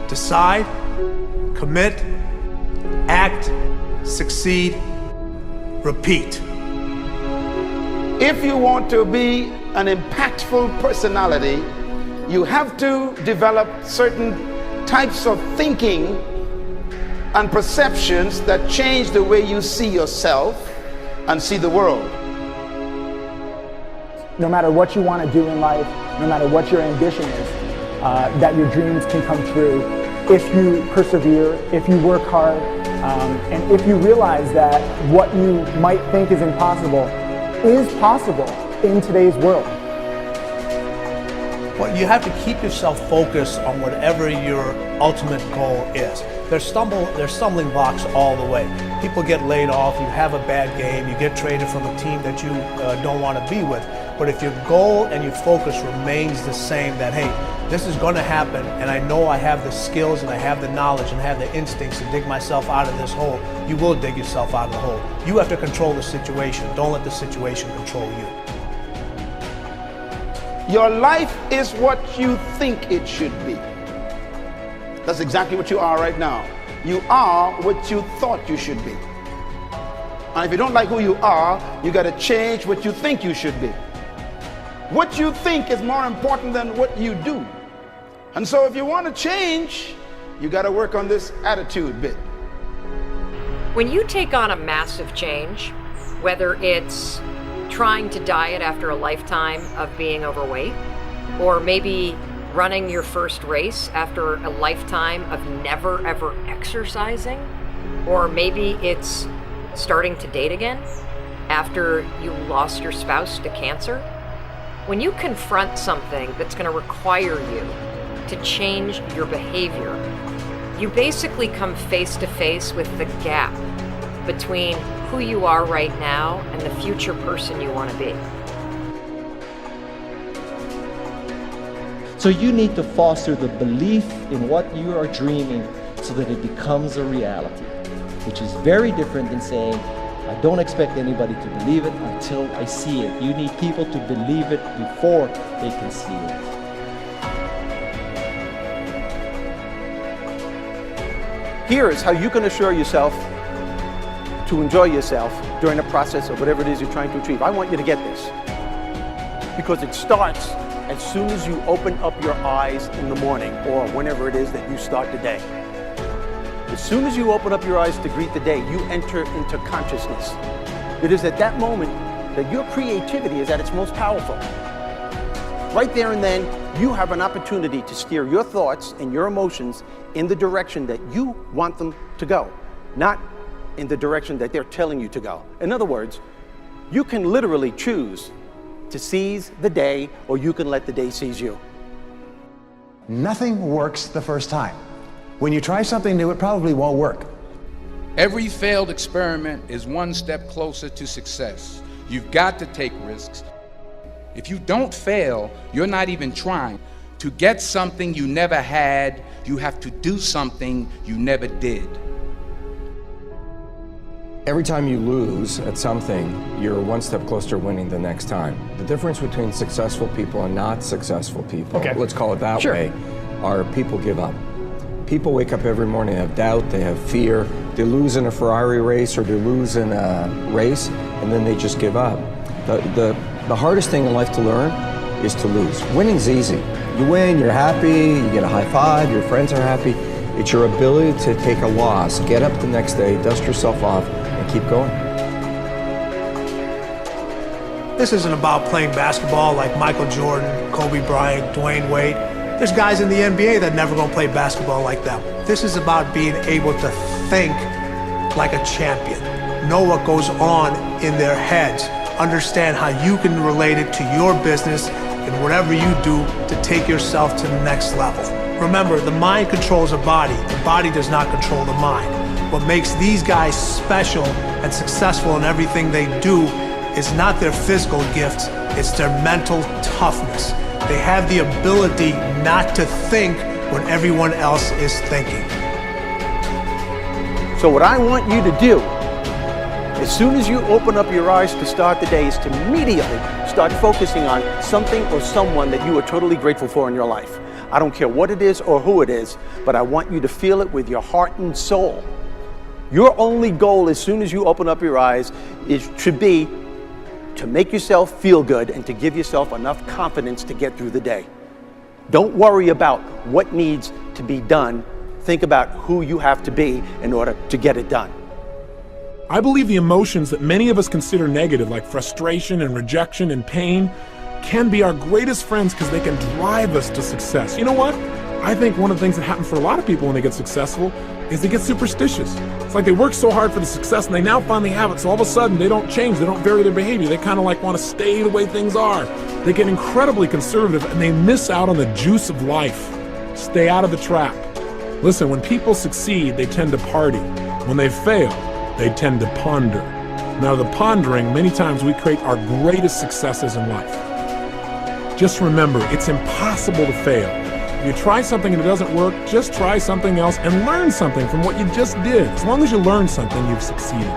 Decide, commit, act, succeed, repeat. If you want to be an impactful personality, you have to develop certain types of thinking and perceptions that change the way you see yourself and see the world. No matter what you want to do in life, no matter what your ambition is, that your dreams can come true if you persevere, if you work hard, and if you realize that what you might think is impossible is possible in today's world. Well, you have to keep yourself focused on whatever your ultimate goal is. There's stumbling blocks all the way. People get laid off, you have a bad game, you get traded from a team that you don't want to be with. But if your goal and your focus remains the same, that hey, this is going to happen, and I know I have the skills and I have the knowledge and I have the instincts to dig myself out of this hole, you will dig yourself out of the hole. You have to control the situation. Don't let the situation control you. Your life is what you think it should be. That's exactly what you are right now. You are what you thought you should be. And if you don't like who you are, you got to change what you think you should be. What you think is more important than what you do. And so if you want to change, you got to work on this attitude bit. When you take on a massive change, whether it's trying to diet after a lifetime of being overweight, or maybe running your first race after a lifetime of never ever exercising, or maybe it's starting to date again after you lost your spouse to cancer. When you confront something that's going to require you to change your behavior, you basically come face to face with the gap between who you are right now and the future person you want to be. So you need to foster the belief in what you are dreaming so that it becomes a reality, which is very different than saying, I don't expect anybody to believe it until I see it. You need people to believe it before they can see it. Here is how you can assure yourself to enjoy yourself during the process of whatever it is you're trying to achieve. I want you to get this, because it starts as soon as you open up your eyes in the morning, or whenever it is that you start the day. As soon as you open up your eyes to greet the day, you enter into consciousness. It is at that moment that your creativity is at its most powerful. Right there and then, you have an opportunity to steer your thoughts and your emotions in the direction that you want them to go, not in the direction that they're telling you to go. In other words, you can literally choose to seize the day, or you can let the day seize you. Nothing works the first time. When you try something new, it probably won't work. Every failed experiment is one step closer to success. You've got to take risks. If you don't fail, you're not even trying. To get something you never had, you have to do something you never did. Every time you lose at something, you're one step closer to winning the next time. The difference between successful people and not successful people, let's call it that way, are people give up. People wake up every morning, they have doubt, they have fear, they lose in a Ferrari race or they lose in a race, and then they just give up. The hardest thing in life to learn is to lose. Winning's easy. You win, you're happy, you get a high five, your friends are happy. It's your ability to take a loss, get up the next day, dust yourself off, and keep going. This isn't about playing basketball like Michael Jordan, Kobe Bryant, Dwayne Wade. There's guys in the NBA that never gonna play basketball like them. This is about being able to think like a champion, know what goes on in their heads, understand how you can relate it to your business and whatever you do to take yourself to the next level. Remember, the mind controls the body does not control the mind. What makes these guys special and successful in everything they do is not their physical gifts, it's their mental toughness. They have the ability not to think when everyone else is thinking. So what I want you to do As soon as you open up your eyes to start the day, is to immediately start focusing on something or someone that you are totally grateful for in your life. I don't care what it is or who it is, but I want you to feel it with your heart and soul. Your only goal as soon as you open up your eyes should be to make yourself feel good and to give yourself enough confidence to get through the day. Don't worry about what needs to be done. Think about who you have to be in order to get it done. I believe the emotions that many of us consider negative, like frustration and rejection and pain, can be our greatest friends because they can drive us to success. You know what? I think one of the things that happens for a lot of people when they get successful is they get superstitious. It's like they work so hard for the success and they now finally have it, so all of a sudden they don't change, they don't vary their behavior, they kind of like want to stay the way things are. They get incredibly conservative and they miss out on the juice of life. Stay out of the trap. Listen, when people succeed, they tend to party. When they fail, they tend to ponder. Now, the pondering, many times we create our greatest successes in life. Just remember, it's impossible to fail. If you try something and it doesn't work, just try something else and learn something from what you just did. As long as you learn something, you've succeeded.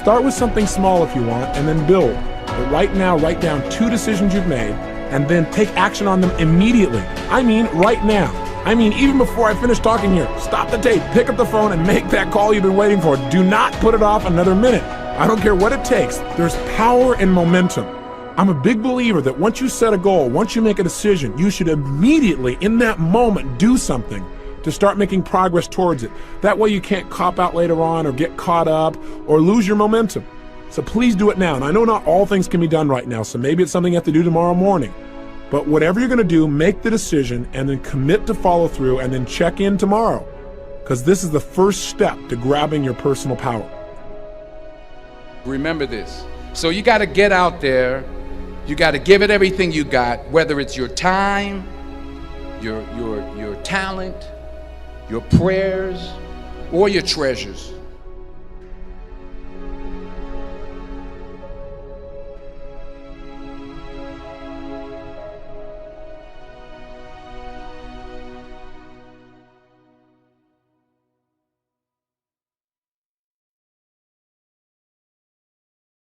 Start with something small if you want, and then build. But right now, write down 2 decisions you've made, and then take action on them immediately. I mean, right now. I mean, even before I finish talking here, stop the tape, pick up the phone, and make that call you've been waiting for. Do not put it off another minute. I don't care what it takes. There's power in momentum. I'm a big believer that once you set a goal, once you make a decision, you should immediately, in that moment, do something to start making progress towards it. That way you can't cop out later on or get caught up or lose your momentum. So please do it now. And I know not all things can be done right now, so maybe it's something you have to do tomorrow morning. But whatever you're going to do, make the decision and then commit to follow through and then check in tomorrow. Because this is the first step to grabbing your personal power. Remember this. So you got to get out there. You got to give it everything you got, whether it's your time, your talent, your prayers, or your treasures.